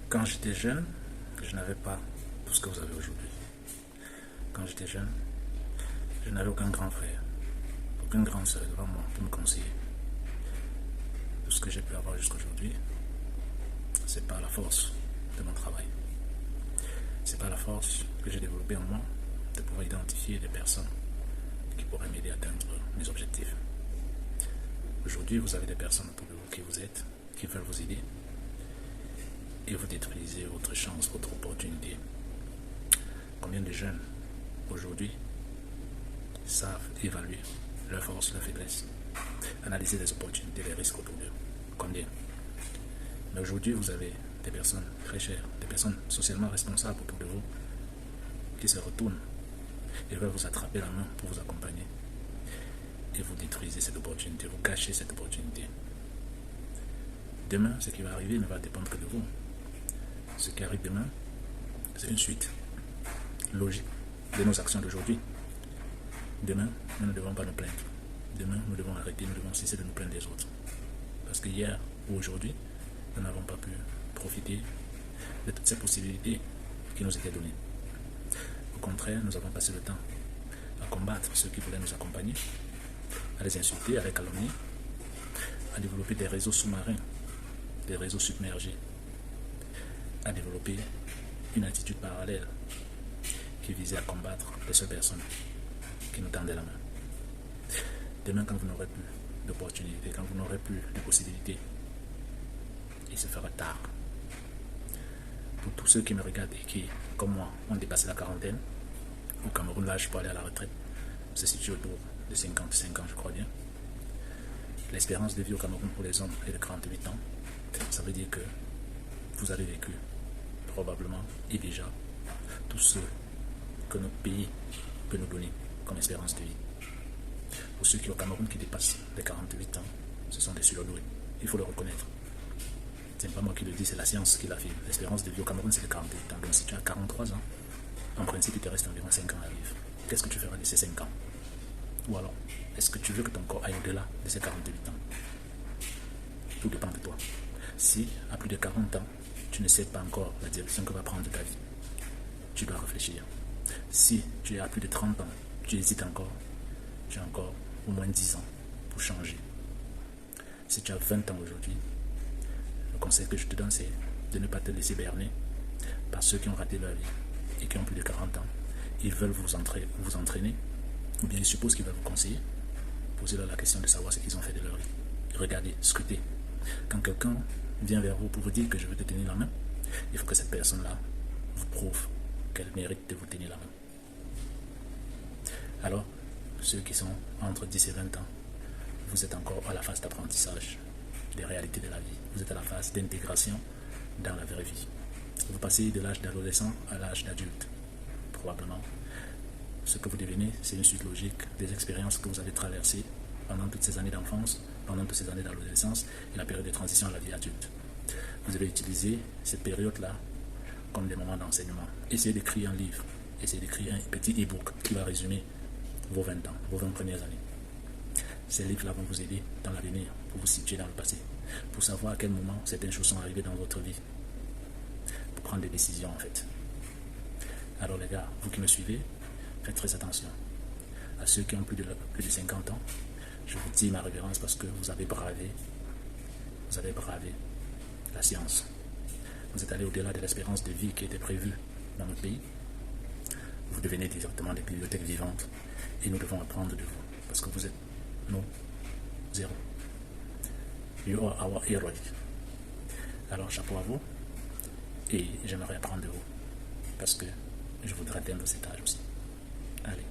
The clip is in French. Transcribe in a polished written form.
Quand j'étais jeune, je n'avais pas tout ce que vous avez aujourd'hui. Quand j'étais jeune, je n'avais aucun grand frère, aucune grande soeur devant moi pour me conseiller. Tout ce que j'ai pu avoir jusqu'à aujourd'hui, c'est par la force de mon travail. C'est par la force que j'ai développée en moi de pouvoir identifier des personnes qui pourraient m'aider à atteindre mes objectifs. Aujourd'hui, vous avez des personnes autour de vous qui vous aident, qui veulent vous aider, et vous détruisez votre chance, votre opportunité. Combien de jeunes aujourd'hui savent évaluer leurs forces, leurs faiblesses, analyser les opportunités, les risques autour d'eux? Combien? Mais aujourd'hui, vous avez des personnes très chères, des personnes socialement responsables autour de vous qui se retournent et veulent vous attraper la main pour vous accompagner. Et vous détruisez cette opportunité, vous gâchez cette opportunité. Demain, ce qui va arriver ne va dépendre que de vous. Ce qui arrive demain, c'est une suite logique de nos actions d'aujourd'hui. Demain, nous ne devons pas nous plaindre. Demain, nous devons arrêter, nous devons cesser de nous plaindre des autres. Parce que hier ou aujourd'hui, nous n'avons pas pu profiter de toutes ces possibilités qui nous étaient données. Au contraire, nous avons passé le temps à combattre ceux qui voulaient nous accompagner, à les insulter, à les calomnier, à développer des réseaux sous-marins, des réseaux submergés, à développer une attitude parallèle qui visait à combattre les seules personnes qui nous tendaient la main. Demain, quand vous n'aurez plus d'opportunités, quand vous n'aurez plus de possibilités, il se fera tard. Pour tous ceux qui me regardent et qui, comme moi, ont dépassé la quarantaine, au Cameroun, l'âge pour aller à la retraite se situe autour de 55 ans, je crois bien. L'espérance de vie au Cameroun pour les hommes est de 48 ans. Ça veut dire que vous avez vécu probablement et déjà tout ce que notre pays peut nous donner comme espérance de vie. Pour ceux qui au Cameroun qui dépassent les 48 ans, ce sont des surdoués. Il faut le reconnaître. Ce n'est pas moi qui le dis, c'est la science qui l'affirme. L'espérance de vie au Cameroun, c'est de 48 ans. Donc si tu as 43 ans, en principe, il te reste environ 5 ans à vivre. Qu'est-ce que tu feras de ces 5 ans? Ou alors, est-ce que tu veux que ton corps aille au-delà de ces 48 ans? Tout dépend de toi. Si, à plus de 40 ans, tu ne sais pas encore la direction que va prendre ta vie, tu dois réfléchir. Si tu es à plus de 30 ans, tu hésites encore, tu as encore au moins 10 ans pour changer. Si tu as 20 ans aujourd'hui, le conseil que je te donne, c'est de ne pas te laisser berner par ceux qui ont raté leur vie et qui ont plus de 40 ans. Ils veulent vous entraîner, ou bien ils supposent qu'ils veulent vous conseiller. Posez-leur la question de savoir ce qu'ils ont fait de leur vie. Regardez, scrutez. Quand quelqu'un vient vers vous pour vous dire que je veux te tenir la main, il faut que cette personne-là vous prouve qu'elle mérite de vous tenir la main. Alors, ceux qui sont entre 10 et 20 ans, vous êtes encore à la phase d'apprentissage des réalités de la vie. Vous êtes à la phase d'intégration dans la vraie vie. Vous passez de l'âge d'adolescent à l'âge d'adulte. Probablement, ce que vous devenez, c'est une suite logique des expériences que vous avez traversées pendant toutes ces années d'enfance, pendant toutes ces années d'adolescence et la période de transition à la vie adulte. Vous devez utiliser cette période-là comme des moments d'enseignement. Essayez d'écrire un livre, essayez d'écrire un petit e-book qui va résumer vos 20 ans, vos 20 premières années. Ces livres-là vont vous aider dans l'avenir, pour vous situer dans le passé, pour savoir à quel moment certaines choses sont arrivées dans votre vie, pour prendre des décisions en fait. Alors les gars, vous qui me suivez, faites très attention. À ceux qui ont plus de 50 ans, je vous dis ma révérence parce que vous avez bravé la science. Vous êtes allé au-delà de l'espérance de vie qui était prévue dans notre pays. Vous devenez directement des bibliothèques vivantes et nous devons apprendre de vous parce que vous êtes nos zéros. You are our hero. Alors chapeau à vous et j'aimerais apprendre de vous parce que je voudrais atteindre cet âge aussi. Allez.